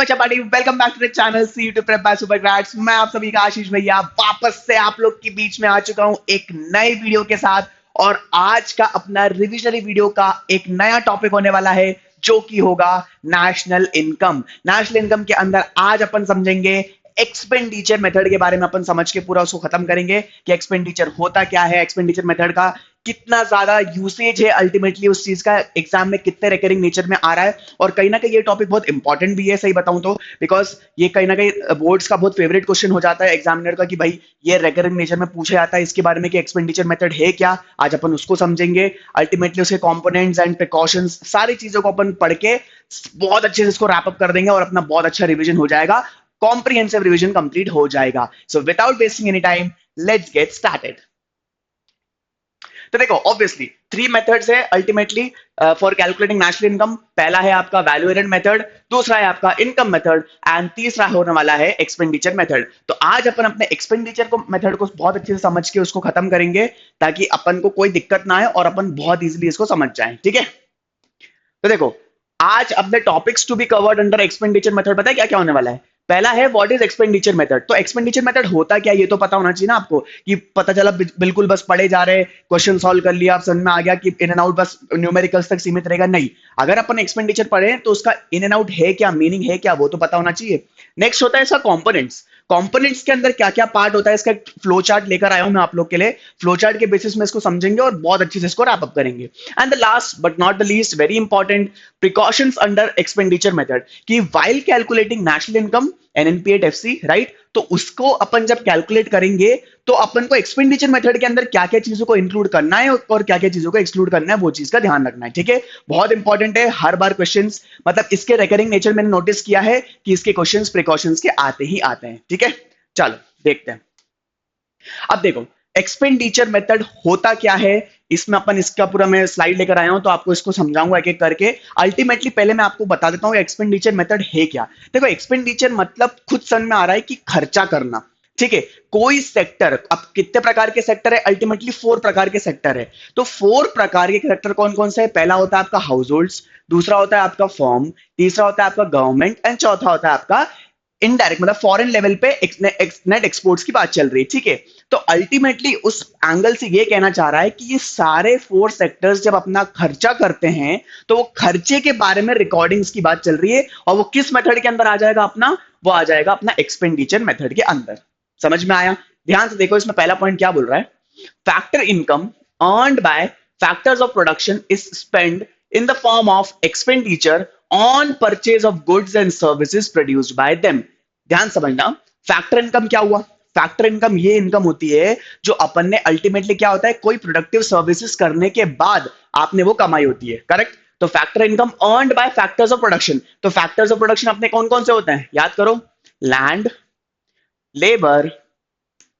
Chapati, welcome back to the channel C two prep by super grads. मैं आप सभी का आशीष भैया वापस से आप लोग के बीच में आ चुका हूं एक नए वीडियो के साथ। और आज का अपना रिविजनरी वीडियो का एक नया टॉपिक होने वाला है जो कि होगा नेशनल इनकम। नेशनल इनकम के अंदर आज अपन समझेंगे एक्सपेंडिचर मेथड के बारे में। अपन समझ के पूरा उसको खत्म करेंगे कि एक्सपेंडिचर होता क्या है, एक्सपेंडिचर मेथड का कितना ज्यादा यूसेज है, अल्टीमेटली उस चीज का एग्जाम में कितने रिकरिंग नेचर में आ रहा है। और कहीं ना कहीं ये टॉपिक बहुत इंपॉर्टेंट भी है, सही बताऊं तो, बिकॉज ये कहीं ना कहीं बोर्ड्स का बहुत फेवरेट क्वेश्चन हो जाता है एग्जामिनर का कि भाई ये रिकरिंग नेचर में पूछा जाता है इसके बारे में कि एक्सपेंडिचर मेथड है क्या। आज अपन उसको समझेंगे, अल्टीमेटली उसके कंपोनेंट्स एंड प्रिकॉशंस सारी चीजों को अपन पढ़ के बहुत अच्छे से इसको रैप अप कर देंगे और अपना बहुत अच्छा रिवीजन हो जाएगा, कॉम्प्रिहेंसिव रिवीजन कंप्लीट हो जाएगा। So without wasting any time let's get started. तो देखो ऑब्वियसली थ्री मेथड्स है ultimately for calculating national income. पहला है आपका वैल्यू एडेड मेथड, दूसरा है आपका इनकम मेथड एंड तीसरा होने वाला है एक्सपेंडिचर मेथड। तो आज अपन अपने एक्सपेंडिचर को मेथड को बहुत अच्छे से समझ के उसको खत्म करेंगे ताकि अपन को कोई दिक्कत ना आए और अपन बहुत इजीली इसको समझ जाएं। ठीक है, तो देखो आज अपने topics to be covered under expenditure method पता है क्या क्या होने वाला है। पहला है व्हाट इज एक्सपेंडिचर मेथड। तो एक्सपेंडिचर मेथड होता क्या ये तो पता होना चाहिए ना आपको, कि पता चला बिल्कुल बस पढ़े जा रहे, क्वेश्चन सॉल्व कर लिया, आप समझ में आ गया कि इन एंड आउट बस न्यूमेरिकल्स तक सीमित रहेगा। नहीं, अगर अपन एक्सपेंडिचर पढ़े तो उसका इन एंड आउट है क्या, मीनिंग है क्या, वो तो पता होना चाहिए। नेक्स्ट होता है इसका कंपोनेंट्स। कंपोनेंट्स के अंदर क्या क्या पार्ट होता है इसका फ्लो चार्ट लेकर आया हूं मैं आप लोग के लिए। फ्लो चार्ट के बेसिस में इसको समझेंगे और बहुत अच्छे से इसको रैप अप करेंगे। And the last but not the least very important, precautions under expenditure method, कि while calculating national income NNP at FC right, तो उसको अपन जब कैलकुलेट करेंगे तो अपन को एक्सपेंडिचर मेथड के अंदर क्या क्या चीजों को इंक्लूड करना है और क्या क्या चीजों को एक्सक्लूड करना है वो चीज का ध्यान रखना है। ठीक है, बहुत इंपॉर्टेंट है। हर बार क्वेश्चंस मतलब इसके रिकरिंग नेचर मैंने नोटिस किया है कि इसके क्वेश्चंस प्रिकॉशंस के आते ही आते हैं। ठीक है, चलो देखते हैं। अब देखो एक्सपेंडिचर मेथड होता क्या है, इसमें अपन इसका पूरा मैं स्लाइड लेकर आया हूं तो आपको इसको समझाऊंगा एक एक करके। अल्टीमेटली पहले मैं आपको बता देता हूं एक्सपेंडिचर मेथड है क्या। देखो एक्सपेंडिचर मतलब खुद समझ में आ रहा है कि खर्चा करना। ठीक है, कोई सेक्टर, अब कितने प्रकार के सेक्टर है, अल्टीमेटली 4 प्रकार के सेक्टर है। तो 4 प्रकार के सेक्टर कौन कौन से है। पहला होता है आपका हाउस होल्ड्स, दूसरा होता है आपका फर्म, तीसरा होता है आपका गवर्नमेंट एंड चौथा होता है आपका इनडायरेक्ट, मतलब फॉरेन लेवल पे नेट एक्सपोर्ट्स की बात चल रही है। ठीक है, तो अल्टीमेटली उस एंगल से ये कहना चाह रहा है कि ये सारे 4 सेक्टर्स जब अपना खर्चा करते हैं तो वो खर्चे के बारे में रिकॉर्डिंग्स की बात चल रही है और वो किस मेथड के अंदर आ जाएगा अपना, वो आ जाएगा अपना एक्सपेंडिचर मेथड के अंदर। समझ में आया? ध्यान से देखो इसमें पहला पॉइंट क्या बोल रहा है। Factor income earned by factors of production is spend in the form of expenditure on purchase of goods and services produced by them। ध्यान समझना, फैक्टर इनकम क्या हुआ। फैक्टर इनकम ये इनकम होती है जो अपन ने अल्टीमेटली क्या होता है, कोई प्रोडक्टिव सर्विसेज करने के बाद आपने वो कमाई होती है। करेक्ट, तो factor income earned by factors of production. तो फैक्टर्स ऑफ प्रोडक्शन अपने कौन कौन से होते हैं, याद करो, land, labour,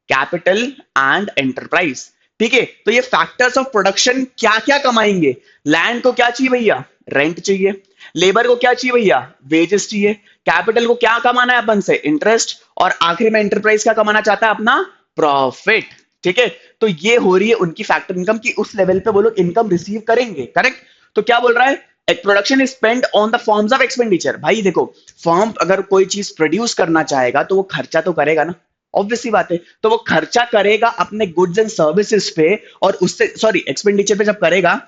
capital and enterprise. ठीक है, तो ये फैक्टर्स ऑफ प्रोडक्शन क्या क्या कमाएंगे। लैंड को क्या चाहिए भैया, रेंट चाहिए। लेबर को क्या चाहिए भैया, वेजेस चाहिए। कैपिटल को क्या कमाना है अपन से, इंटरेस्ट। और आखिरी में एंटरप्राइज क्या कमाना चाहता है, अपना प्रॉफिट। ठीक है, तो ये हो रही है उनकी फैक्टर इनकम की, उस लेवल पे वो लोग इनकम रिसीव करेंगे। करेक्ट, तो क्या बोल रहा है, production is spend on the forms of expenditure. भाई देखो, फर्म अगर कोई चीज प्रोड्यूस करना चाहेगा तो वो खर्चा तो करेगा ना, ऑब्वियसली बात है। तो वो खर्चा करेगा अपने गुड्स एंड सर्विसेज पे, और उससे सॉरी एक्सपेंडिचर पे जब करेगा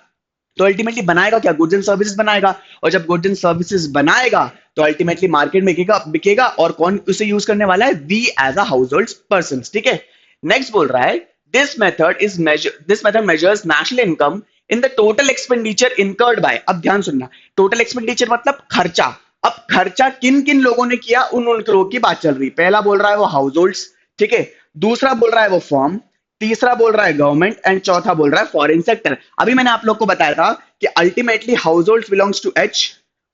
तो अल्टीमेटली बनाएगा क्या, गुड्स एंड सर्विसेज बनाएगा। और जब गुड्स एंड सर्विसेज बनाएगा तो अल्टीमेटली मार्केट में बिकेगा और कौन उसे यूज करने वाला है, we as a household person. ठीक है, नेक्स्ट बोल रहा है this method measures national income in the total expenditure incurred by. अब ध्यान सुनना, टोटल एक्सपेंडिचर मतलब खर्चा। अब खर्चा किन किन लोगों ने किया, उन लोगों की बात चल रही है। पहला बोल रहा है वो हाउस होल्ड्स, ठीक है, दूसरा बोल रहा है वो फर्म, तीसरा बोल रहा है गवर्नमेंट एंड चौथा बोल रहा है फॉरेन सेक्टर। अभी मैंने आप लोग को बताया था कि ultimately households belongs to H,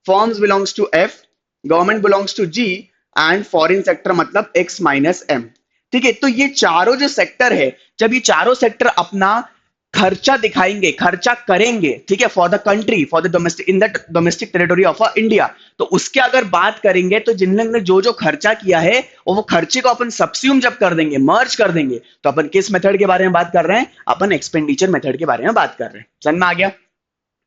firms belongs to F, government belongs to G and foreign sector मतलब एक्स माइनस एम। ठीक है, तो ये चारों जो सेक्टर है, जब ये चारों सेक्टर अपना खर्चा दिखाएंगे, खर्चा करेंगे, ठीक है, for the country, for the domestic, in the domestic territory of India, तो उसके अगर बात करेंगे तो जिन लोगों ने जो जो खर्चा किया है वो खर्चे को अपन सबस्यूम जब कर देंगे, मर्ज कर देंगे, तो अपन किस मेथड के बारे में बात कर रहे हैं, अपन एक्सपेंडिचर मेथड के बारे में बात कर रहे हैं। समझ में आ गया?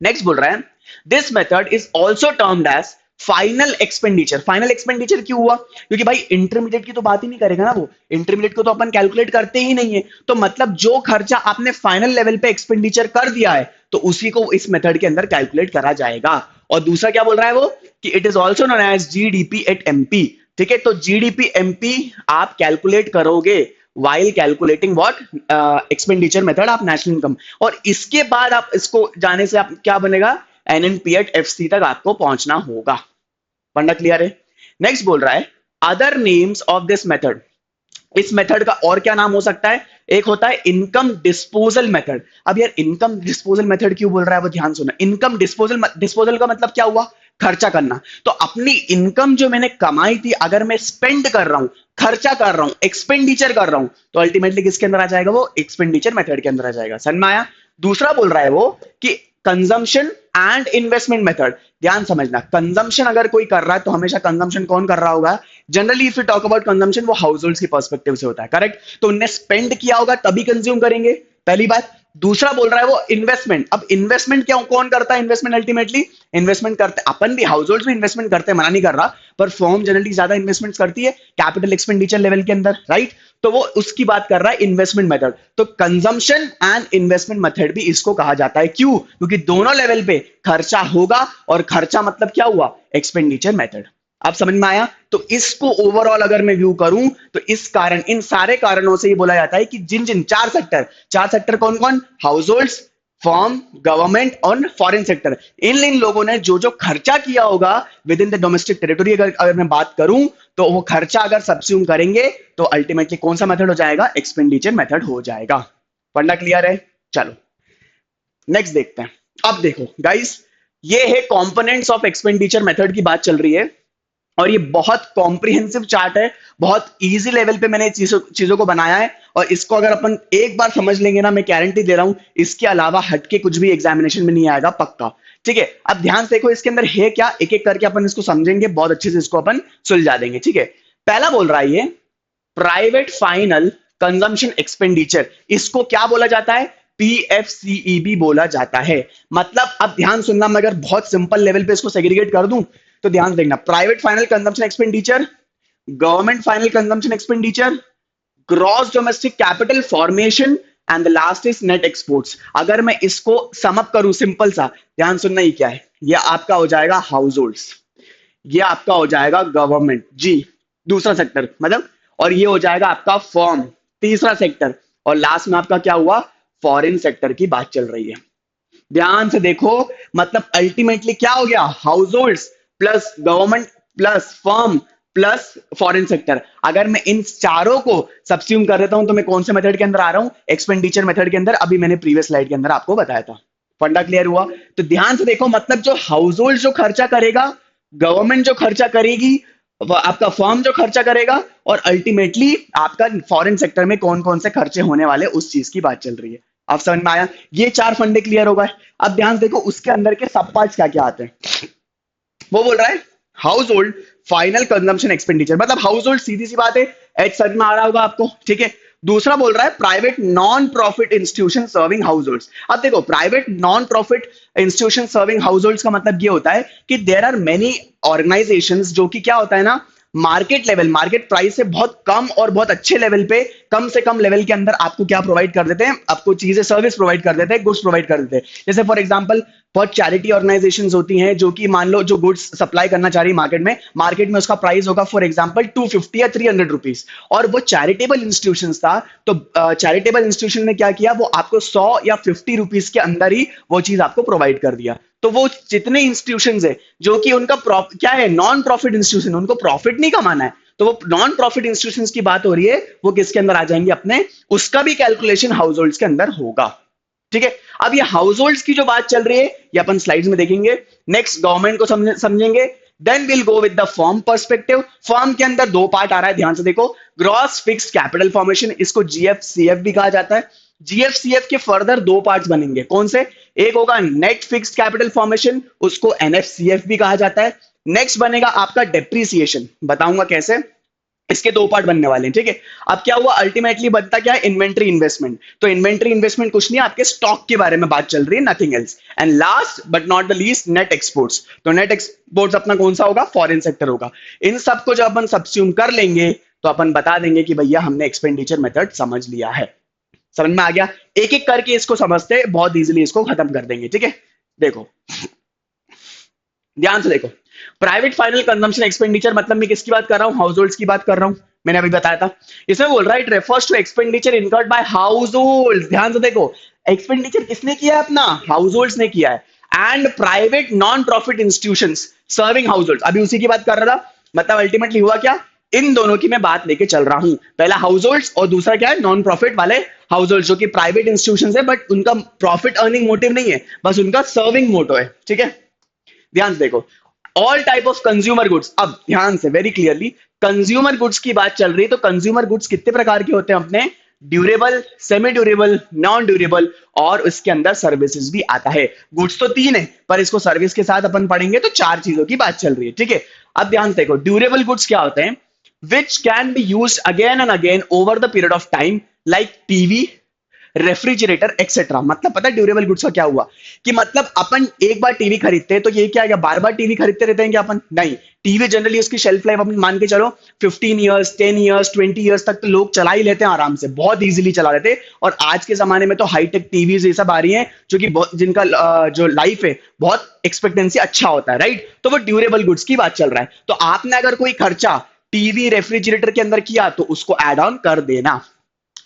नेक्स्ट बोल रहा है this method is also termed as final expenditure. Final expenditure क्यों हुआ? क्योंकि भाई इंटरमीडिएट की तो बात ही नहीं करेगा ना, वो इंटरमीडिएट को तो अपन कैलकुलेट करते ही नहीं है। तो मतलब जो खर्चा आपने फाइनल लेवल पे एक्सपेंडिचर कर दिया है तो उसी को इस मेथड के अंदर कैलकुलेट करा जाएगा। और दूसरा क्या बोल रहा है वो कि it is also known as GDP at MP. ठीक है, तो जीडीपी एमपी आप कैलकुलेट करोगे while calculating what expenditure method of national income. और इसके बाद आप इसको जाने से आप क्या बनेगा, एनएनपी एट एफसी तक आपको पहुंचना होगा। पढ़ना क्लियर है? नेक्स्ट बोल रहा है other names of this method. इस मेथड का और क्या नाम हो सकता है? एक होता है इनकम डिस्पोजल मेथड। अब यार इनकम डिस्पोजल मेथड क्यों बोल रहा है वो ध्यान सुनना। इनकम डिस्पोजल, डिस्पोजल का मतलब क्या हुआ? खर्चा करना। तो अपनी इनकम जो मैंने कमाई थी अगर मैं स्पेंड कर रहा हूं, खर्चा कर रहा हूं, एक्सपेंडिचर कर रहा हूं, तो अल्टीमेटली किसके अंदर आ जाएगा? वो एक्सपेंडिचर मेथड के अंदर आ जाएगा। समझ में आया? दूसरा बोल रहा है वो कि कंजम्पशन एंड इन्वेस्टमेंट मेथड। ध्यान समझना, कंजम्पशन अगर कोई कर रहा है तो हमेशा कंजम्पशन कौन कर रहा होगा? Generally if you talk about consumption वो हाउस होल्ड की पर्सपेक्टिव से होता है, करेक्ट? तो उनने स्पेंड किया होगा तभी कंज्यूम करेंगे, पहली बात। दूसरा बोल रहा है वो इन्वेस्टमेंट। अब इन्वेस्टमेंट क्या कौन करता है? इन्वेस्टमेंट अल्टीमेटली इन्वेस्टमेंट करते हैं अपन भी, हाउस होल्ड भी इन्वेस्टमेंट करते हैं, मना नहीं कर रहा, पर फर्म जनरली ज्यादा इन्वेस्टमेंट करती है कैपिटल एक्सपेंडिचर लेवल के अंदर, राइट? तो वो उसकी बात कर रहा है इन्वेस्टमेंट मेथड। तो कंजम्पशन एंड इन्वेस्टमेंट मेथड भी इसको कहा जाता है। क्यों? क्योंकि दोनों लेवल पे खर्चा होगा, और खर्चा मतलब क्या हुआ? Expenditure method. आप समझ में आया? तो इसको ओवरऑल अगर मैं व्यू करूं तो इस कारण, इन सारे कारणों से ये बोला जाता है कि जिन जिन चार सेक्टर कौन कौन? हाउस होल्ड, फर्म, गवर्नमेंट और फॉरेन सेक्टर, इन लोगों ने जो जो खर्चा किया होगा with in the domestic territory, अगर मैं बात करूं तो वो खर्चा अगर सब्स्यूम करेंगे तो अल्टीमेटली कौन सा मेथड हो जाएगा? एक्सपेंडिचर मेथड हो जाएगा। पढ़ना क्लियर है? चलो नेक्स्ट देखते हैं। अब देखो गाइस, ये है कंपोनेंट्स ऑफ एक्सपेंडिचर मेथड की बात चल रही है, और ये बहुत कॉम्प्रिहेंसिव चार्ट है, बहुत इजी लेवल पे मैंने चीजों को बनाया है, और इसको अगर अपन एक बार समझ लेंगे ना, मैं गारंटी दे रहा हूं इसके अलावा हटके कुछ भी एग्जामिनेशन में नहीं आएगा, पक्का। ठीक है, अब ध्यान से देखो इसके अंदर है क्या, एक एक करके अपन इसको समझेंगे, बहुत अच्छे से इसको अपन सुलझा देंगे। ठीक है, पहला बोल रहा है ये प्राइवेट फाइनल कंजम्पशन एक्सपेंडिचर, इसको क्या बोला जाता है? पीएफसीईबी बोला जाता है। मतलब अब ध्यान सुनना, मैं अगर बहुत सिंपल लेवल पे इसको सेग्रीगेट कर दूं तो ध्यान देखना, private final consumption expenditure, government final consumption expenditure, gross domestic capital formation, and the last is net exports. अगर मैं इसको सम अप करूं सिंपल सा, ध्यान सुनना, ये क्या है? ये आपका हो जाएगा हाउस होल्ड्स, ये आपका हो जाएगा गवर्नमेंट जी, दूसरा सेक्टर मतलब, और ये हो जाएगा आपका फर्म, तीसरा सेक्टर, और लास्ट में आपका क्या हुआ? फॉरेन सेक्टर की बात चल रही है। ध्यान से देखो, मतलब अल्टीमेटली क्या हो गया? House holds plus government plus firm plus foreign sector. अगर मैं इन चारों को सब्स्यूम कर देता हूं तो मैं कौन से मेथड के अंदर आ रहा हूं? एक्सपेंडिचर मेथड के अंदर। अभी मैंने प्रीवियस स्लाइड के अंदर आपको बताया था। फंडा क्लियर हुआ? तो ध्यान से देखो, मतलब जो हाउस होल्ड जो खर्चा करेगा, गवर्नमेंट जो खर्चा करेगी, आपका फर्म जो खर्चा करेगा, और अल्टीमेटली आपका फॉरेन सेक्टर में कौन कौन से खर्चे होने वाले, उस चीज की बात चल रही है। आप समझ में आया? ये चार फंडे क्लियर हो गए। अब ध्यान से देखो उसके अंदर के सब पार्ट्स क्या क्या आते हैं। वो बोल रहा है house hold final consumption expenditure, मतलब हाउस होल्ड, सीधी सी बात है, एच समझ में आ रहा होगा आपको। ठीक है, दूसरा बोल रहा है private non profit institution serving house holds. अब देखो private non profit institution serving house holds का मतलब ये होता है कि देयर आर मेनी ऑर्गेनाइजेशंस जो कि क्या होता है ना, मार्केट लेवल, मार्केट प्राइस से बहुत कम और बहुत अच्छे लेवल पे, कम से कम लेवल के अंदर आपको क्या प्रोवाइड कर देते हैं? आपको चीजें, सर्विस प्रोवाइड कर देते हैं, गुड्स प्रोवाइड कर देते हैं। जैसे फॉर एग्जांपल बहुत चैरिटी ऑर्गेनाइजेशंस होती हैं जो कि मान लो जो गुड्स सप्लाई करना चाह रही है मार्केट में उसका प्राइस होगा फॉर एग्जांपल 250 या 300 रुपीज, और वो चैरिटेबल इंस्टीट्यूशंस था, तो चैरिटेबल इंस्टीट्यूशन ने क्या किया? वो आपको 100 या 50 रुपीज के अंदर ही वो चीज आपको प्रोवाइड कर दिया। तो वो जितने इंस्टीट्यूशंस है जो कि उनका क्या है, नॉन प्रॉफिट इंस्टीट्यूशन, उनको प्रॉफिट नहीं कमाना है, तो वो नॉन प्रॉफिट इंस्टीट्यूशंस की बात हो रही है, वो किसके अंदर आ जाएंगे? अपने, उसका भी कैलकुलेशन हाउस होल्ड्स के अंदर होगा। ठीक है, अब ये हाउस होल्ड्स की जो बात चल रही है ये अपन स्लाइड्स में देखेंगे। नेक्स्ट गवर्नमेंट को समझेंगे, then will go with the firm perspective. Firm के अंदर दो पार्ट आ रहा है, ध्यान से देखो, ग्रॉस फिक्स्ड कैपिटल फॉर्मेशन, इसको जीएफसीएफ भी कहा जाता है। जीएफसीएफ के फर्दर दो पार्ट्स बनेंगे, कौन से? एक होगा नेट फिक्स्ड कैपिटल फॉर्मेशन, उसको एनएफसीएफ भी कहा जाता है। नेक्स्ट बनेगा आपका डेप्रीसिएशन, बताऊंगा कैसे। इसके दो पार्ट बनने वाले हैं, ठीक है। अब क्या हुआ, अल्टीमेटली बनता क्या है, इन्वेंट्री इन्वेस्टमेंट। तो इन्वेंट्री इन्वेस्टमेंट कुछ नहीं है, आपके स्टॉक के बारे में बात चल रही है, nothing else. And last but not the least, net exports. तो नेट एक्सपोर्ट्स अपना कौन सा होगा, फॉरेन सेक्टर होगा। इन सबको जब अपन सब्स्यूम कर लेंगे तो अपन बता देंगे कि भैया हमने एक्सपेंडिचर मेथड समझ लिया है। समझ में आ गया। एक एक करके इसको समझते बहुत इजीली इसको खत्म कर देंगे, ठीक है। देखो, ध्यान से देखो, प्राइवेट फाइनल कंजम्पशन एक्सपेंडिचर मतलब मैं किसकी बात कर रहा हूं, हाउस होल्ड्स की बात कर रहा हूं। मैंने अभी बताया था। इसमें बोल रहा है it refers to expenditure incurred by households. ध्यान से देखो, एक्सपेंडिचर किसने किया है, अपना हाउस होल्ड्स ने किया है। And private non profit institutions serving house holds, अभी उसी की बात कर रहा था। मतलब अल्टीमेटली हुआ क्या, इन दोनों की मैं बात लेके चल रहा हूं। पहला हाउस होल्ड्स और दूसरा क्या है, नॉन प्रॉफिट वाले हाउस होल्ड्स, जो कि प्राइवेट इंस्टीट्यूशंस है बट उनका प्रॉफिट अर्निंग मोटिव नहीं है, बस उनका सर्विंग मोटो है, ठीक है। ध्यान से देखो, all type of consumer goods. अब ध्यान से वेरी क्लियरली, कंज्यूमर गुड्स की बात चल रही है। तो कंज्यूमर गुड्स कितने प्रकार के होते हैं अपने, durable, semi durable, non durable, और उसके अंदर सर्विसेज भी आता है। गुड्स तो तीन है पर इसको सर्विस के साथ अपन पढ़ेंगे तो चार चीजों की बात चल रही है, ठीक है। अब ध्यान से देखो, ड्यूरेबल गुड्स क्या होते हैं, which can be use again and again over the period of time, like TV, refrigerator etcetera. मतलब पता है ड्यूरेबल गुड्स का क्या हुआ, कि मतलब अपन एक बार टीवी खरीदते हैं तो ये क्या है, बार बार टीवी खरीदते रहते हैं क्या अपन, नहीं। टीवी जनरली उसकी शेल्फ लाइफ अपन मान के चलो 15 ईयर्स, 10 ईयर्स, 20 ईयर्स तक तो लोग चला ही लेते हैं आराम से, बहुत इजीली चला लेते हैं। और आज के जमाने में तो हाईटेक टीवीज ये सब आ रही हैं जो कि जिनका जो लाइफ है बहुत एक्सपेक्टेंसी अच्छा होता है, राइट। तो वो ड्यूरेबल गुड्स की बात चल रहा है। तो आपने अगर कोई खर्चा टीवी रेफ्रिजरेटर के अंदर किया तो उसको एड ऑन कर देना,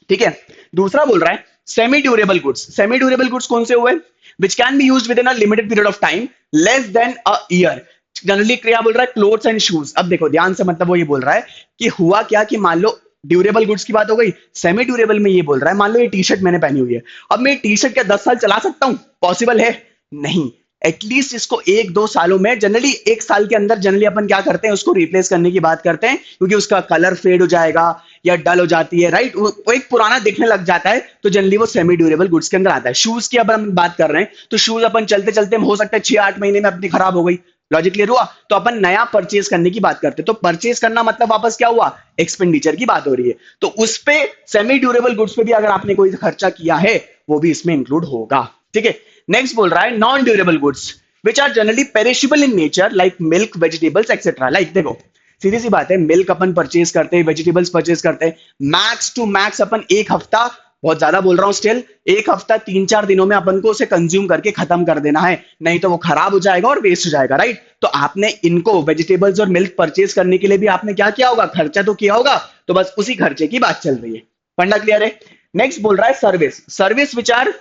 ठीक है। दूसरा बोल रहा है semi durable goods. Semi durable goods कौन से हुए, which can be used with in a limited period of time less than a year. Generally क्या बोल रहा है, क्लोथ्स एंड शूज। अब देखो ध्यान से, मतलब वो ये बोल रहा है कि हुआ क्या, कि मान लो ड्यूरेबल गुड्स की बात हो गई, सेमी ड्यूरेबल में ये बोल रहा है मान लो ये टी शर्ट मैंने पहनी हुई है, अब मैं टी शर्ट क्या 10 साल चला सकता हूं, पॉसिबल है नहीं। एटलीस्ट इसको 1-2 सालों में, जनरली 1 साल के अंदर जनरली अपन क्या करते हैं, उसको रिप्लेस करने की बात करते हैं, क्योंकि उसका कलर फेड हो जाएगा या डल हो जाती है, राइट। वो एक पुराना दिखने लग जाता है, तो जनरली वो सेमी ड्यूरेबल गुड्स के अंदर आता है। शूज की अब हम बात कर रहे हैं तो शूज अपन चलते चलते हो सकता है 6-8 महीने में अपनी खराब हो गई, लॉजिक क्लियर हुआ। तो अपन नया परचेज करने की बात करते हैं, तो परचेज करना मतलब वापस क्या हुआ, एक्सपेंडिचर की बात हो रही है। तो उस पे सेमी ड्यूरेबल गुड्स पे भी अगर आपने कोई खर्चा किया है वो भी इसमें इंक्लूड होगा, ठीक है। नेक्स्ट बोल रहा है non durable goods which are generally perishable in nature, like milk, vegetables etcetera. Like देखो, सीधी सी बात है, मिल्क अपन परचेज करते हैं, वेजिटेबल्स परचेज करते हैं, मैक्स टू मैक्स अपन एक हफ्ता, बहुत ज्यादा बोल रहा हूं स्टिल, एक हफ्ता 3-4 दिनों में अपन को उसे कंज्यूम करके खत्म कर देना है, नहीं तो वो खराब हो जाएगा और वेस्ट हो जाएगा, राइट। तो आपने इनको वेजिटेबल्स और मिल्क परचेज करने के लिए भी आपने क्या किया होगा, खर्चा तो किया होगा, तो बस उसी खर्चे की बात चल रही है। फंडा क्लियर है। नेक्स्ट बोल रहा है service. Service which are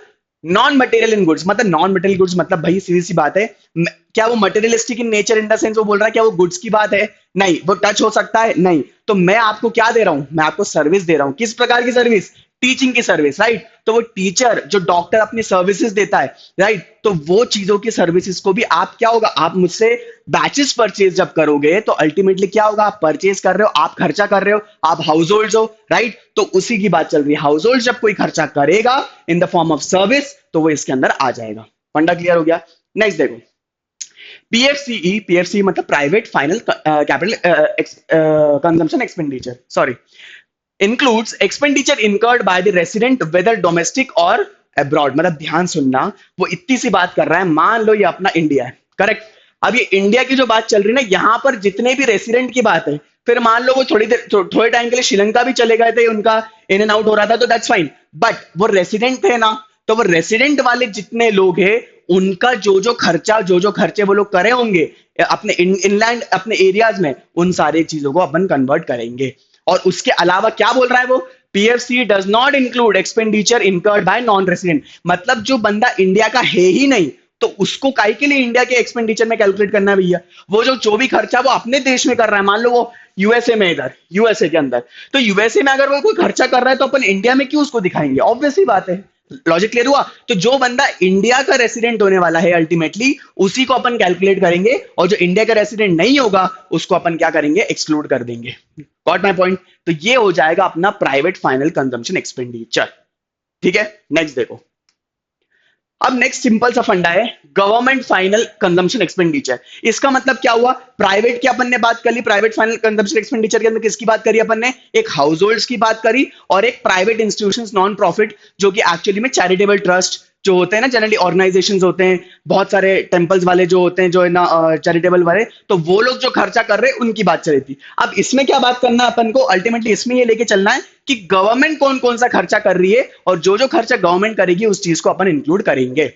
non material in goods. मतलब नॉन मटेरियल गुड्स मतलब भाई सीधी सी बात है, क्या वो materialistic in nature in the sense वो बोल रहा है क्या वो गुड्स की बात है, नहीं। वो टच हो सकता है, नहीं। तो मैं आपको क्या दे रहा हूं, मैं आपको सर्विस दे रहा हूं। किस प्रकार की सर्विस, टीचिंग की सर्विस, राइट। तो वो टीचर जो डॉक्टर अपनी सर्विसेज देता है, राइट, तो वो चीजों की सर्विसेज को भी आप क्या होगा, आप मुझसे बैचेस परचेज जब करोगे तो अल्टीमेटली क्या होगा, आप परचेज कर रहे हो, आप खर्चा कर रहे हो, आप हाउस होल्ड हो, राइट। तो उसी की बात चल रही है, हाउस होल्ड जब कोई खर्चा करेगा in the form of service तो वो इसके अंदर आ जाएगा। फंडा क्लियर हो गया। नेक्स्ट देखो, पीएफसीई। पीएफसी मतलब private final capital consumption expenditure, sorry, includes expenditure incurred by the resident whether domestic or abroad। मतलब ध्यान सुनना, वो इतनी सी बात कर रहा है, मान लो ये अपना इंडिया है, करेक्ट। अब ये इंडिया की जो बात चल रही है ना, यहां पर जितने भी रेसिडेंट की बात है, फिर मान लो वो थोड़ी देर थोड़े टाइम के लिए श्रीलंका भी चले गए थे, उनका इन एंड आउट हो रहा था, तो दैट्स फाइन। बट वो रेसिडेंट थे ना, तो वो रेसिडेंट वाले जितने लोग हैं उनका जो खर्चा, जो खर्चे वो लोग करे होंगे अपने इनलैंड अपने एरियाज में, उन सारे चीजों को अपन कन्वर्ट करेंगे। और उसके अलावा क्या बोल रहा है वो, PFC does not include expenditure incurred bye non resident. मतलब जो बंदा इंडिया का है ही नहीं तो उसको काहे के लिए इंडिया के एक्सपेंडिचर में कैलकुलेट करना है भैया। वो जो भी खर्चा वो अपने देश में कर रहा है, मान लो वो यूएसए में, इधर यूएसए के अंदर, तो यूएसए में अगर वो कोई खर्चा कर रहा है तो अपन इंडिया में क्यों उसको दिखाएंगे, ऑब्वियस ही बात है। लॉजिक क्लियर हुआ। तो जो बंदा इंडिया का रेसिडेंट होने वाला है अल्टीमेटली उसी को अपन कैलकुलेट करेंगे, और जो इंडिया का रेसिडेंट नहीं होगा उसको अपन क्या करेंगे, एक्सक्लूड कर देंगे। Got my point. तो ये हो जाएगा अपना प्राइवेट फाइनल कंजम्पशन एक्सपेंडिचर, ठीक है। नेक्स्ट देखो, अब नेक्स्ट सिंपल सा फंडा है गवर्नमेंट फाइनल कंजम्पशन एक्सपेंडिचर। इसका मतलब क्या हुआ, प्राइवेट की अपन ने बात कर ली, प्राइवेट फाइनल कंजम्पशन एक्सपेंडिचर के अंदर किसकी बात करी अपन ने, एक हाउस होल्ड्स की बात करी और एक प्राइवेट इंस्टीट्यूशंस नॉन प्रॉफिट जो कि एक्चुअली में चैरिटेबल ट्रस्ट जो होते हैं ना, जनरली ऑर्गेनाइजेशंस होते हैं, बहुत सारे टेंपल्स वाले जो होते हैं जो है ना चैरिटेबल वाले, तो वो लोग जो खर्चा कर रहे हैं उनकी बात चल रही थी। अब इसमें क्या बात करना है अपन को, अल्टीमेटली इसमें ये लेके चलना है कि गवर्नमेंट कौन कौन सा खर्चा कर रही है और जो जो खर्चा गवर्नमेंट करेगी उस चीज को अपन इंक्लूड करेंगे।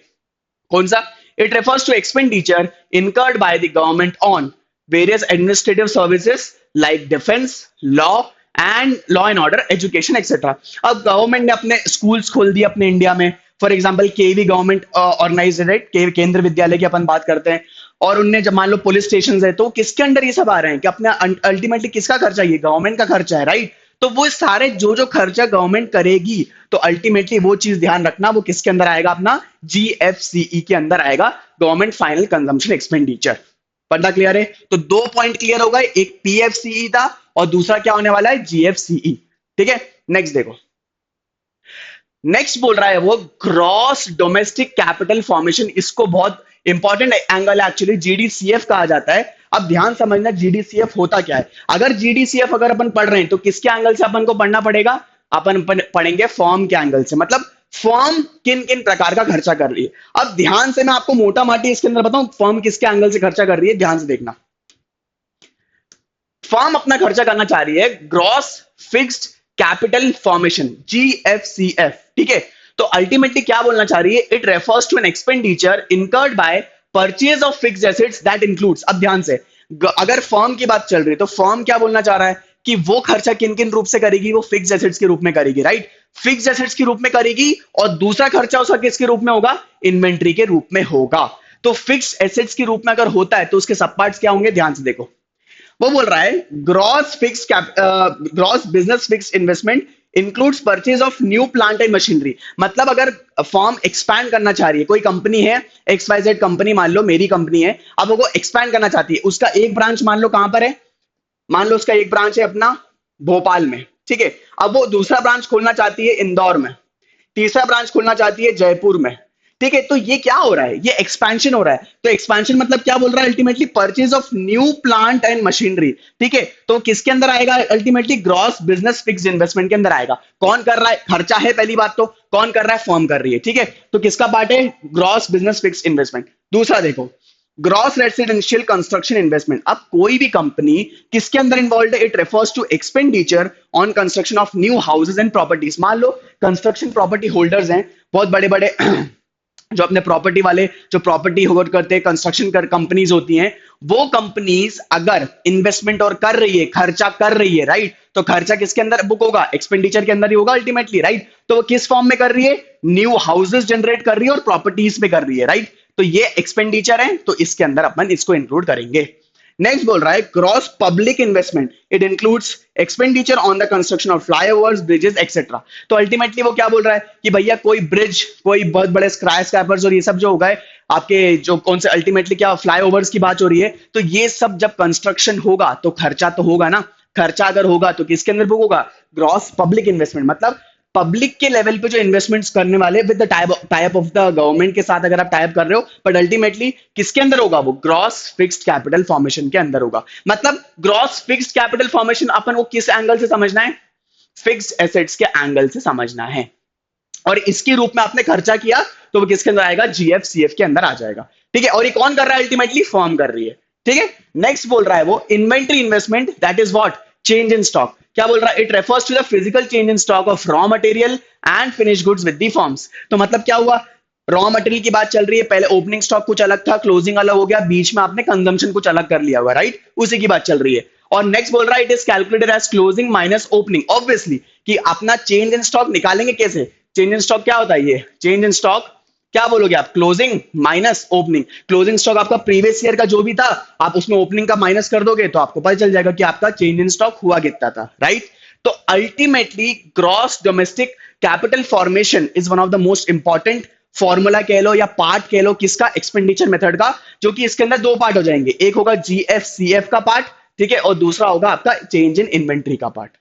कौन सा, it refers to expenditure incurred by the government on various administrative services like defence, law and order, education etcetera. अब गवर्नमेंट ने अपने स्कूल्स खोल दिए अपने इंडिया में, for example KV government organised, right, Kendra Vidyalaya की अपन बात करते हैं, और उनने जब मान लो पुलिस स्टेशन है तो किसके अंडर ये सब आ रहे हैं कि अपना अल्टीमेटली किसका खर्चा, ये गवर्नमेंट का खर्चा है, राइट। तो वो सारे जो जो खर्चा गवर्नमेंट करेगी तो अल्टीमेटली वो चीज ध्यान रखना वो किसके अंदर आएगा, अपना जीएफसीई के अंदर आएगा, गवर्नमेंट फाइनल कंजम्पशन एक्सपेंडिचर। पढ़ना क्लियर है, तो 2 पॉइंट क्लियर हो गए, एक पीएफसीई था और दूसरा क्या होने वाला है, जीएफसीई। ठीक है, नेक्स्ट देखो, नेक्स्ट बोल रहा है वो ग्रॉस डोमेस्टिक कैपिटल फॉर्मेशन। इसको बहुत इंपॉर्टेंट एंगल है, एक्चुअली जीडीसीएफ कहा जाता है। अब ध्यान समझना जीडीसीएफ होता क्या है। अगर जीडीसीएफ अगर अपन पढ़ रहे हैं तो किसके एंगल से अपन को पढ़ना पड़ेगा, अपन पढ़ेंगे फॉर्म के एंगल से, मतलब फॉर्म किन किन प्रकार का खर्चा कर रही है। अब ध्यान से मैं आपको मोटा माटी इसके अंदर बताऊं फॉर्म किसके एंगल से खर्चा कर रही है, ध्यान से देखना। फर्म अपना खर्चा करना चाह रही है gross fixed capital formation, GFCF. ठीक है, तो अल्टीमेटली क्या बोलना चाह रही है, it refers to an expenditure incurred by purchase of fixed assets that includes. अब ध्यान से, अगर फर्म की बात चल रही है तो फर्म क्या बोलना चाह रहा है कि वो खर्चा किन किन रूप से करेगी, वो फिक्स्ड एसेट्स के रूप में करेगी, राइट, फिक्स्ड एसेट्स के रूप में करेगी, और दूसरा खर्चा उसका किसके रूप में होगा, इन्वेंट्री के रूप में होगा। तो फिक्स्ड एसेट्स के रूप में अगर होता है तो उसके सब पार्ट्स क्या होंगे, ध्यान से देखो। वो बोल रहा है gross business fix investment includes purchase of new plant and machinery. मतलब अगर फर्म एक्सपैंड करना चाह रही है, कोई कंपनी है XYZ कंपनी, मान लो मेरी कंपनी है, अब वो एक्सपैंड करना चाहती है, उसका एक ब्रांच मान लो कहां पर है, मान लो उसका एक ब्रांच है अपना भोपाल में, ठीक है, अब वो दूसरा ब्रांच खोलना चाहती है इंदौर में, तीसरा ब्रांच खोलना चाहती है जयपुर में। ठीक है, तो ये क्या हो रहा है, ये एक्सपेंशन हो रहा है। तो एक्सपेंशन मतलब क्या बोल रहा है, ultimately purchase of new plant and machinery. ठीक है, तो किसके अंदर आएगा, ultimately gross business fixed investment के अंदर आएगा। कौन कर रहा है, खर्चा है पहली बात, तो कौन कर रहा है, फर्म कर रही है। ठीक है, तो किसका पार्ट है, ग्रॉस बिजनेस फिक्स्ड इन्वेस्टमेंट। दूसरा देखो, ग्रॉस रेसिडेंशियल कंस्ट्रक्शन इन्वेस्टमेंट। अब कोई भी कंपनी किसके अंदर इन्वॉल्व है, it refers to expenditure on construction of new houses and properties. मान लो कंस्ट्रक्शन प्रॉपर्टी होल्डर्स हैं, बहुत बड़े बड़े जो अपने प्रॉपर्टी वाले जो प्रॉपर्टी होल्ड करते हैं, कंस्ट्रक्शन कर कंपनीज होती हैं, वो कंपनीज अगर इन्वेस्टमेंट और कर रही है, खर्चा कर रही है, राइट, तो खर्चा किसके अंदर बुक होगा, एक्सपेंडिचर के अंदर ही होगा अल्टीमेटली, राइट। तो वो किस फॉर्म में कर रही है, न्यू हाउसेस जनरेट कर रही है और प्रॉपर्टीज पे कर रही है, राइट। तो ये एक्सपेंडिचर है, तो इसके अंदर अपन इसको इंक्लूड करेंगे। नेक्स्ट बोल रहा है gross public investment, it includes expenditure on the construction of flyovers, bridges etcetera. तो अल्टीमेटली वो क्या बोल रहा है कि भैया कोई ब्रिज, कोई बहुत बड़े स्काई स्क्रैपर्स और ये सब जो हो गए आपके, जो कौन से अल्टीमेटली क्या फ्लाईओवर्स की बात हो रही है, तो ये सब जब कंस्ट्रक्शन होगा तो खर्चा तो होगा ना, खर्चा अगर होगा तो किसके अंदर बुक होगा, ग्रॉस पब्लिक इन्वेस्टमेंट। मतलब पब्लिक के लेवल पे जो इन्वेस्टमेंट्स करने वाले with the type of the government के साथ अगर आप टाइप कर रहे हो, बट अल्टीमेटली किसके अंदर होगा, वो ग्रॉस फिक्स्ड कैपिटल फॉर्मेशन के अंदर होगा। मतलब ग्रॉस फिक्स्ड कैपिटल फॉर्मेशन अपन को किस एंगल से समझना है, फिक्स्ड एसेट्स के एंगल से समझना है, और इसके रूप में आपने खर्चा किया तो वो किसके अंदर आएगा, जीएफसीएफ के अंदर आ जाएगा। ठीक है, और ये कौन कर रहा है, अल्टीमेटली फर्म कर रही है। ठीक है, नेक्स्ट बोल रहा है वो inventory investment, that is what, change in stock. क्या बोल रहा है, it refers to the physical change in stock of raw material and finish goods with the firms. तो मतलब क्या हुआ, रॉ मटेरियल की बात चल रही है, पहले ओपनिंग स्टॉक कुछ अलग था, क्लोजिंग अलग हो गया, बीच में आपने कंजम्पशन कुछ अलग कर लिया हुआ, राइट, उसी की बात चल रही है। और नेक्स्ट बोल रहा है it is calculated as closing minus opening. Obviously कि अपना चेंज इन स्टॉक निकालेंगे कैसे, चेंज इन स्टॉक क्या होता है, ये चेंज इन स्टॉक क्या बोलोगे आप, closing minus opening. Closing stock आपका प्रीवियस ईयर का जो भी था, आप उसमें ओपनिंग का माइनस कर दोगे तो आपको पता चल जाएगा कि आपका चेंज इन स्टॉक हुआ कितना था, राइट। तो ultimately gross domestic capital formation is one of the most important formula कह लो या पार्ट कह लो किसका, एक्सपेंडिचर मेथड का, जो कि इसके अंदर 2 पार्ट हो जाएंगे, एक होगा जीएफसीएफ का पार्ट, ठीक है, और दूसरा होगा आपका चेंज इन इन्वेंट्री का पार्ट।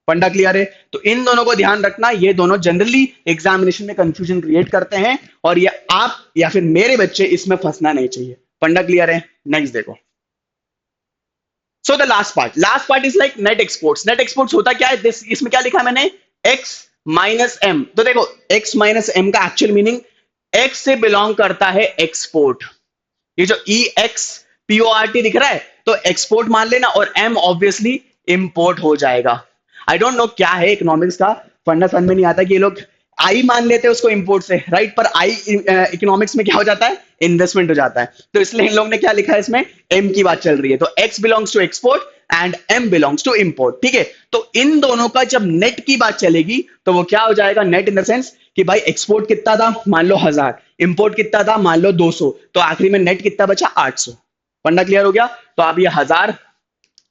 फंडा क्लियर है? तो इन दोनों को ध्यान रखना, ये दोनों जनरली एग्जामिनेशन में कंफ्यूजन क्रिएट करते हैं और ये आप या फिर मेरे बच्चे इसमें फंसना नहीं चाहिए। फंडा क्लियर है? नेक्स्ट देखो। So the last part is like net exports. Net exports होता क्या है? इसमें क्या लिखा है मैंने? X minus M. तो देखो एक्स माइनस एम का एक्चुअल मीनिंग एक्स से बिलोंग करता है एक्सपोर्ट। ये जो E X P O R T दिख रहा है तो एक्सपोर्ट मान लेना, और एम ऑब्वियसली इंपोर्ट हो जाएगा। आई डोंट नो क्या है इकोनॉमिक्स का फंडा, समझ में नहीं आता कि ये लोग आई मान लेते हैं उसको इंपोर्ट से, राइट? पर आई इकोनॉमिक्स में क्या हो जाता है? इन्वेस्टमेंट हो जाता है। तो इसलिए इन लोगों ने क्या लिखा है इसमें? एम की बात चल रही है, तो X belongs to export and M belongs to import. ठीक है, तो इन दोनों का जब नेट की बात चलेगी तो वो क्या हो जाएगा? नेट इन द सेंस कि भाई एक्सपोर्ट कितना था, मान लो 1000, इंपोर्ट कितना था, मान लो 200, तो आखिरी में नेट कितना बचा? 800। फंडा क्लियर हो गया? तो आप ये 1000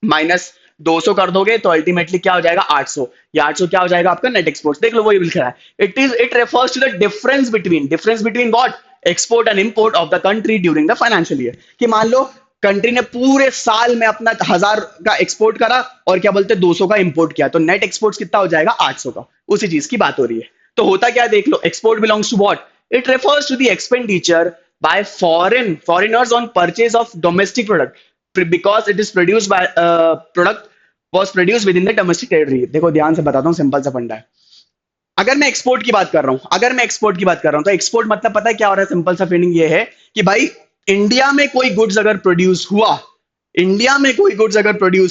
माइनस 200 कर दोगे तो अल्टीमेटली क्या हो जाएगा? 800। ये 800 क्या हो जाएगा आपका? Net export. देख लो वही लिखा है, it refers to the difference between what? Export and import of the country during the financial year. कि मान लो कंट्री ने पूरे साल में अपना 1000 का एक्सपोर्ट करा और क्या बोलते 200 का इंपोर्ट किया, तो नेट एक्सपोर्ट कितना हो जाएगा? 800 का। उसी चीज की बात हो रही है। तो होता क्या है देख लो, export belongs to what? It refers to the expenditure by foreigners on purchase of domestic product because it is produced by product was produced within the domestic territory। देखो ध्यान से बताता हूँ, सिंपल सा फंडा है। अगर मैं एक्सपोर्ट की बात कर रहा हूं, तो एक्सपोर्ट मतलब पता है क्या हो रहा है? सिंपल सा फीलिंग ये है कि भाई इंडिया में कोई गुड्स अगर प्रोड्यूस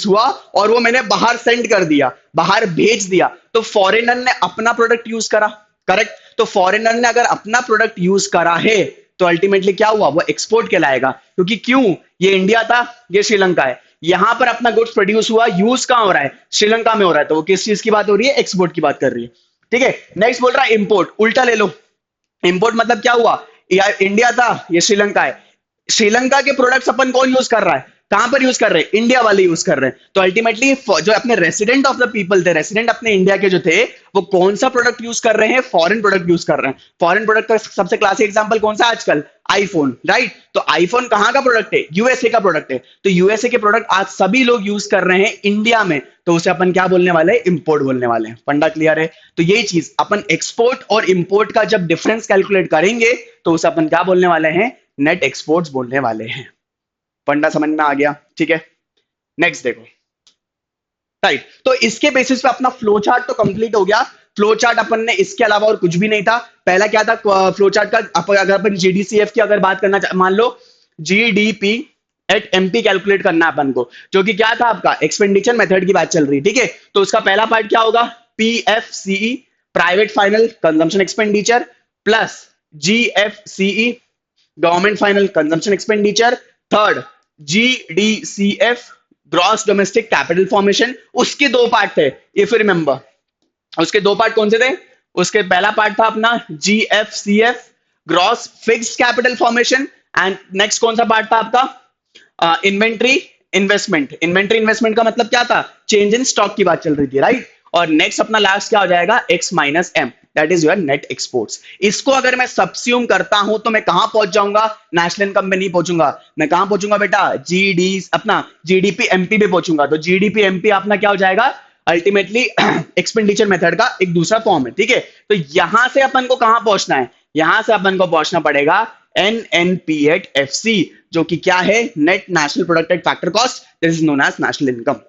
हुआ, और वो मैंने बाहर सेंड कर दिया, बाहर भेज दिया, तो फॉरेनर ने अपना प्रोडक्ट यूज करा, करेक्ट? तो फॉरेनर ने अगर अपना प्रोडक्ट यूज करा है तो अल्टीमेटली क्या हुआ? वो एक्सपोर्ट कहलाएगा। क्योंकि क्यों? ये इंडिया था, ये श्रीलंका है, यहां पर अपना गुड्स प्रोड्यूस हुआ, यूज कहां हो रहा है? श्रीलंका में हो रहा है, तो वो किस चीज की बात हो रही है? एक्सपोर्ट की बात कर रही है। ठीक है, नेक्स्ट बोल रहा है इंपोर्ट। उल्टा ले लो, इंपोर्ट मतलब क्या हुआ? इंडिया था, ये श्रीलंका है, श्रीलंका के प्रोडक्ट्स अपन कौन यूज कर रहा है? कहां पर यूज कर रहे हैं? इंडिया वाले यूज कर रहे हैं। तो अल्टीमेटली जो अपने रेसिडेंट ऑफ द पीपल थे, रेसिडेंट अपने इंडिया के जो थे, वो कौन सा प्रोडक्ट यूज कर रहे हैं? फॉरेन प्रोडक्ट यूज कर रहे हैं। फॉरेन प्रोडक्ट का सबसे क्लासिक एग्जांपल कौन सा आजकल? IPhone, right? तो आईफोन कहां का प्रोडक्ट है? यूएसए का प्रोडक्ट है। तो यूएसए के प्रोडक्ट आज सभी लोग यूज कर रहे हैं इंडिया में, तो उसे अपन क्या बोलने वाले हैं? इंपोर्ट बोलने वाले हैं। फंडा क्लियर है? तो यही चीज अपन एक्सपोर्ट और इंपोर्ट का जब डिफरेंस कैलकुलेट करेंगे तो उसे अपन क्या बोलने वाले हैं? नेट एक्सपोर्ट्स बोलने वाले हैं। फंडा समझ में आ गया? ठीक है, नेक्स्ट देखो, राइट? तो इसके बेसिस पे अपना फ्लो चार्ट तो कंप्लीट हो गया। फ्लो चार्ट अपन ने इसके अलावा और कुछ भी नहीं था। पहला क्या था फ्लो चार्ट का? अगर अपन जीडीसीएफ की अगर बात करना, मान लो जीडीपी एट एमपी कैलकुलेट करना अपन को, जो कि क्या था आपका? एक्सपेंडिचर मेथड की बात चल रही, ठीक है? तो उसका पहला पार्ट क्या होगा? PFCE, private final consumption expenditure, plus GFCE, government final consumption expenditure. Third GDCF, gross domestic capital formation. उसके दो पार्ट थे, इफ यू रिमेंबर। उसके दो पार्ट कौन से थे? उसके पहला पार्ट था अपना GFCF, gross fixed capital formation, and next कौन सा पार्ट था आपका? इन्वेंट्री इन्वेंटरी का मतलब क्या था? चेंज इन स्टॉक की बात चल रही थी, राइट? और नेक्स्ट अपना लास्ट क्या हो जाएगा? X minus M, that is your net exports. इसको अगर मैं सबस्यूम करता हूं तो मैं कहां पहुंच जाऊंगा? नेशनल इनकम में नहीं पहुंचूंगा, मैं कहां पहुंचूंगा बेटा? अपना जीडीपी एमपी पे पहुंचूंगा। तो जीडीपी एमपी अपना क्या हो जाएगा? अल्टीमेटली एक्सपेंडिचर मेथड का एक दूसरा फॉर्म है, ठीक है? तो यहां से अपन को कहां पहुंचना है? यहां से अपन को पहुंचना पड़ेगा एनएनपी एट एफसी, जो कि क्या है? Net national product at factor cost, this is known as national income.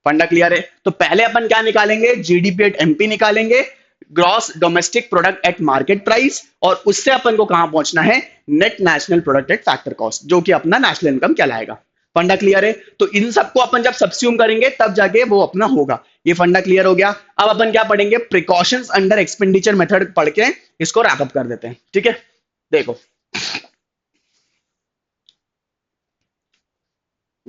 Funda clear है? तो पहले अपन क्या निकालेंगे? जीडीपी एट एमपी निकालेंगे, gross domestic product at market price, और उससे अपन को कहां पहुंचना है? Net national product at factor cost, जो कि अपना नेशनल इनकम कहलाएगा। फंडा क्लियर है? तो इन सबको अपन जब सब्स्यूम करेंगे तब जाके वो अपना होगा। ये फंडा क्लियर हो गया। अब अपन क्या पढ़ेंगे? प्रिकॉशंस अंडर एक्सपेंडिचर मेथड पढ़ के इसको रैप अप कर देते हैं, ठीक है? देखो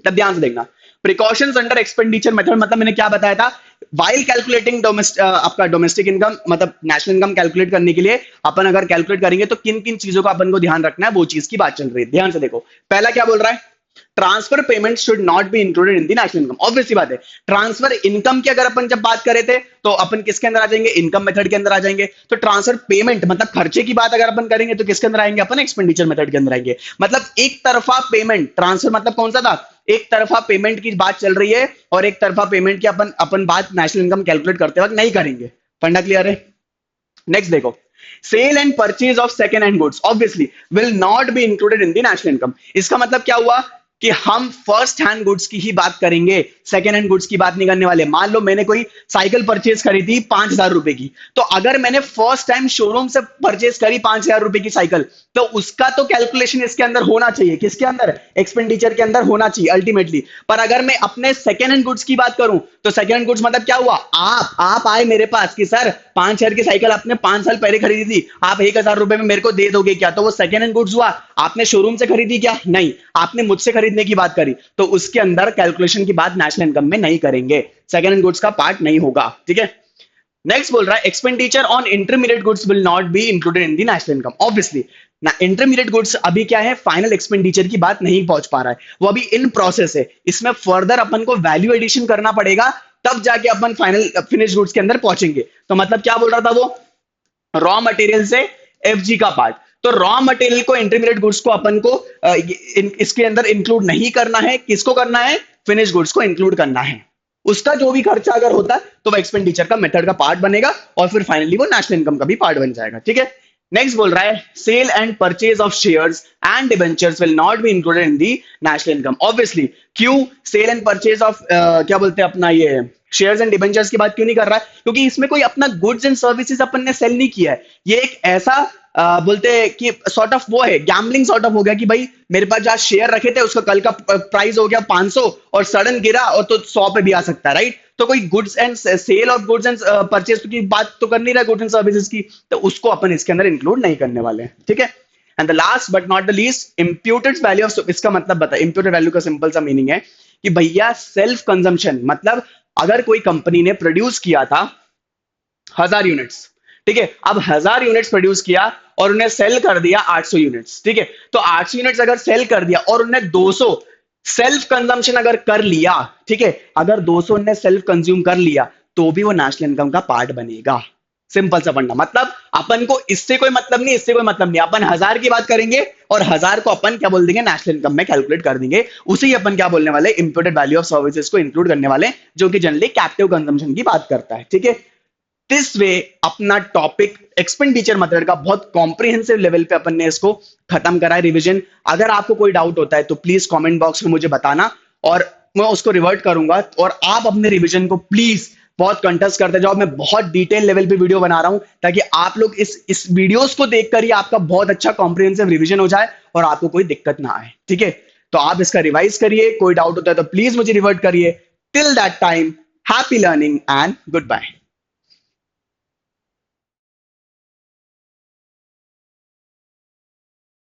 तब ध्यान से देखना, प्रिकॉशंस अंडर एक्सपेंडिचर मेथड मतलब मैंने क्या बताया था? वाइल कैलकुलेटिंग आपका डोमेस्टिक इनकम मतलब नेशनल इनकम कैलकुलेट करने के लिए अपन अगर कैलकुलेट करेंगे तो किन किन चीजों का अपन को ध्यान रखना है, वो चीज की बात चल रही है। ध्यान से देखो, पहला क्या बोल रहा है? Transfer payment should not be included in the national income. Obvious सी बात है, ट्रांसफर इनकम की अगर अपन जब बात करे थे तो अपन किसके अंदर आ जाएंगे? इनकम मेथड के अंदर आ जाएंगे। तो ट्रांसफर पेमेंट मतलब खर्चे की बात अगर अपन करेंगे तो किसके अंदर आएंगे? अपन एक्सपेंडिचर मेथड के अंदर आएंगे। मतलब एक तरफा पेमेंट, ट्रांसफर मतलब कौन सा था? एक तरफा पेमेंट की बात चल रही है और एक तरफा पेमेंट की अपन अपन बात नेशनल इनकम कैलकुलेट करते वक्त नहीं करेंगे। फंडा क्लियर है? नेक्स्ट देखो, sale and purchase of second hand goods obviously will not be included in the national income. इसका मतलब क्या हुआ कि हम फर्स्ट हैंड गुड्स की ही बात करेंगे, सेकेंड हैंड गुड्स की बात नहीं करने वाले। मान लो मैंने कोई साइकिल परचेज करी थी 5,000 रुपए की, तो अगर मैंने फर्स्ट टाइम शोरूम से परचेज करी 5,000 रुपए की साइकिल, तो उसका तो कैलकुलेशन इसके अंदर होना चाहिए। किसके अंदर? एक्सपेंडिचर के अंदर होना चाहिए अल्टीमेटली। पर अगर मैं अपने सेकेंड हैंड गुड्स की बात करूं, तो सेकेंड हैंड गुड्स मतलब क्या हुआ? आप आए मेरे पास कि सर 5,000 की साइकिल आपने 5 साल पहले खरीदी थी, आप 1,000 रुपए में मेरे को दे दोगे क्या? तो वो सेकेंड हैंड गुड्स हुआ। आपने शोरूम से खरीदी क्या? नहीं, आपने मुझसे खरीदने की बात करी, तो उसके अंदर कैलकुलेशन की बात नेशनल इनकम में नहीं करेंगे, सेकेंड हैंड गुड्स का पार्ट नहीं होगा। ठीक है, नेक्स्ट बोल रहा है expenditure on intermediate goods will not be included in the national income. Obviously ना, इंटरमीडिएट गुड्स अभी क्या है, फाइनल एक्सपेंडिचर की बात नहीं पहुंच पा रहा है, वो अभी इन प्रोसेस है। इसमें फर्दर अपन को वैल्यू एडिशन करना पड़ेगा, तब जाके अपन फाइनल फिनिश गुड्स के अंदर पहुंचेंगे। तो मतलब क्या बोल रहा था वो, रॉ मटेरियल से एफजी का पार्ट। तो रॉ मटेरियल को, इंटरमीडिएट गुड्स को अपन को इसके अंदर इंक्लूड नहीं करना है। किसको करना है? फिनिश गुड्स को इंक्लूड करना है। उसका जो भी खर्चा अगर होता है तो वो एक्सपेंडिचर का मेथड का पार्ट बनेगा और फिर फाइनली वो नेशनल इनकम का भी पार्ट बन जाएगा। ठीक है, नेक्स्ट बोल रहा है sale and purchase of shares and debentures will not be included in the national income. Obviously क्यों सेल एंड परचेज ऑफ क्या बोलते हैं अपना ये शेयर्स एंड डिबेंचर्स की बात क्यों नहीं कर रहा है? क्योंकि इसमें कोई अपना गुड्स एंड सर्विसेज अपन ने सेल नहीं किया है। ये एक ऐसा बोलते हैं कि सॉर्ट ऑफ वो है, गैम्बलिंग सॉर्ट ऑफ हो गया कि भाई मेरे पास जहां शेयर रखे थे उसका कल का प्राइस हो गया 500 और सडन गिरा और तो 100 पे भी आ सकता है, राइट? तो कोई goods and sale of goods and purchase की बात तो कर नहीं रहा, गुड्स एंड सर्विसेज की, तो उसको अपन इसके अंदर इंक्लूड नहीं करने वाले हैं। ठीक है, and the last but not the least, imputed value of, इसका मतलब बता, इंप्यूटेड वैल्यू का सिंपल सा मीनिंग है कि भैया सेल्फ कंजम्पशन, मतलब अगर कोई कंपनी ने प्रोड्यूस किया था 1,000 यूनिट्स, ठीक है, अब 1,000 यूनिट्स प्रोड्यूस किया और उन्हें सेल कर दिया 800 यूनिट्स, ठीक है, तो 800 यूनिट्स अगर सेल कर दिया और उन्हें 200 सेल्फ कंजम्पशन अगर कर लिया, ठीक है, अगर 200 ने सेल्फ कंज्यूम कर लिया तो भी वो नेशनल इनकम का पार्ट बनेगा। सिंपल सा फंडा, मतलब अपन को इससे कोई मतलब नहीं, इससे कोई मतलब नहीं, अपन 1,000 की बात करेंगे और 1,000 को अपन क्या बोल देंगे, नेशनल इनकम में कैलकुलेट कर देंगे। उसी अपन क्या बोलने वाले, इंपोर्टेड वैल्यू ऑफ सर्विसेज को इंक्लूड करने वाले, जो कि जनरली कैप्टिव कंजम्पशन की बात करता है। ठीक है, दिस वे अपना टॉपिक एक्सपेंडिचर मेथड का बहुत कॉम्प्रिहेंसिव लेवल पे अपन ने इसको खत्म करा है रिवीजन। अगर आपको कोई डाउट होता है तो प्लीज कमेंट बॉक्स में मुझे बताना और मैं उसको रिवर्ट करूंगा, और आप अपने रिवीजन को प्लीज बहुत कंटेस्ट करते जाओ। मैं बहुत डिटेल लेवल पे वीडियो बना रहा हूं ताकि आप लोग इस वीडियोस को देखकर ही आपका बहुत अच्छा कॉम्प्रिहेंसिव रिवीजन हो जाए और आपको कोई दिक्कत ना आए। ठीक है, तो आप इसका रिवाइज करिए, कोई डाउट होता है तो प्लीज मुझे रिवर्ट करिए। Till that time, happy learning and good bye.